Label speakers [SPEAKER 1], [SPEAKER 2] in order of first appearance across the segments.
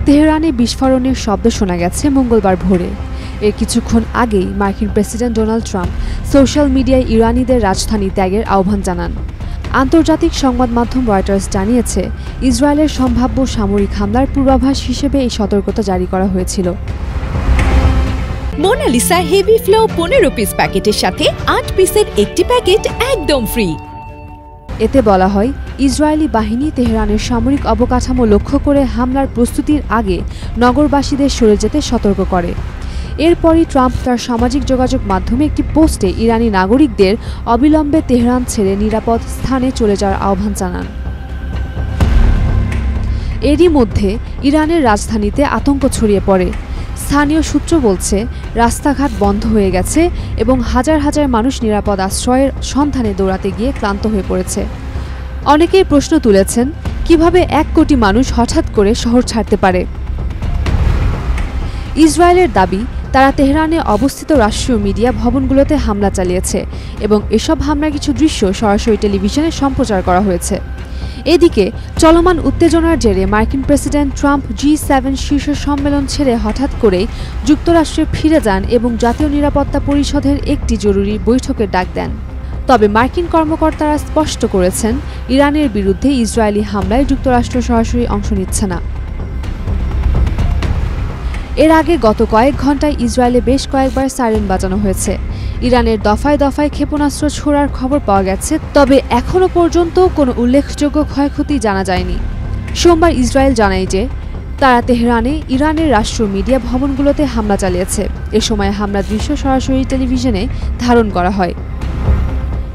[SPEAKER 1] তেহরানে বিস্ফোরণের শব্দ শোনা গেছে মঙ্গলবার ভোরে। এর কিছুক্ষণ আগেই মার্কিন প্রেসিডেন্ট ডোনাল্ড ট্রাম্প সোশ্যাল মিডিয়ায় ইরানিদের রাজধানী ত্যাগের আহ্বান জানান। আন্তর্জাতিক সংবাদ মাধ্যম রয়টার্স জানিয়েছে, ইসরায়েলের সম্ভাব্য সামরিক হামলার পূর্বাভাস হিসেবে এই সতর্কতা জারি করা হয়েছিল।
[SPEAKER 2] মোনালিসা হেভি ফ্লো 15 পিস প্যাকেটের সাথে 8 পিসের একটি প্যাকেট একদম ফ্রি।
[SPEAKER 1] এতে বলা হয়, ইসরায়েলি বাহিনী তেহরানের সামরিক অবকাঠামো লক্ষ্য করে হামলার প্রস্তুতির আগে নগরবাসীদের সরে যেতে সতর্ক করে। এরপরই ট্রাম্প তার সামাজিক যোগাযোগ মাধ্যমে একটি পোস্টে ইরানি নাগরিকদের অবিলম্বে তেহরান ছেড়ে নিরাপদ স্থানে চলে যাওয়ার আহ্বান জানান। এরই মধ্যে ইরানের রাজধানীতে আতঙ্ক ছড়িয়ে পড়ে। স্থানীয় সূত্র বলছে, রাস্তাঘাট বন্ধ হয়ে গেছে এবং হাজার হাজার মানুষ নিরাপদ আশ্রয়ের সন্ধানে দৌড়াতে গিয়ে ক্লান্ত হয়ে পড়েছে। অনেকেই প্রশ্ন তুলেছেন, কিভাবে 1 কোটি মানুষ হঠাৎ করে শহর ছাড়তে পারে। ইসরায়েলের দাবি, তারা তেহরানে অবস্থিত রাষ্ট্রীয় মিডিয়া ভবনগুলোতে হামলা চালিয়েছে এবং এসব হামলার কিছু দৃশ্য সরাসরি টেলিভিশনে সম্প্রচার করা হয়েছে। এদিকে চলমান উত্তেজনার জেরে মার্কিন প্রেসিডেন্ট ট্রাম্প G7 শীর্ষ সম্মেলন ছেড়ে হঠাৎ করেই যুক্তরাষ্ট্রে ফিরে যান এবং জাতীয় নিরাপত্তা পরিষদের একটি জরুরি বৈঠকের ডাক দেন। তবে মার্কিন কর্মকর্তারা স্পষ্ট করেছেন, ইরানের বিরুদ্ধে ইসরায়েলি হামলায় যুক্তরাষ্ট্র সরাসরি অংশ নিচ্ছে না। এর আগে গত কয়েক ঘণ্টায় ইসরায়েলে বেশ কয়েকবার সাইরেন বাজানো হয়েছে। ইরানের দফায় দফায় ক্ষেপণাস্ত্র ছোড়ার খবর পাওয়া গেছে, তবে এখনও পর্যন্ত কোনো উল্লেখযোগ্য ক্ষয়ক্ষতি জানা যায়নি। সোমবার ইসরায়েল জানায় যে, তারা তেহরানে ইরানের রাষ্ট্রীয় মিডিয়া ভবনগুলোতে হামলা চালিয়েছে। এ সময় হামলার দৃশ্য সরাসরি টেলিভিশনে ধারণ করা হয়।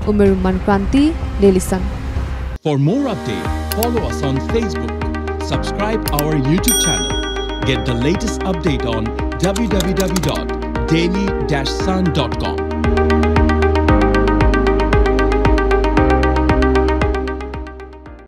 [SPEAKER 1] Umer Rumman Kranti, Daily Sun.
[SPEAKER 3] For more updates, follow us on Facebook, subscribe our YouTube channel, get the latest update on www.daily-sun.com.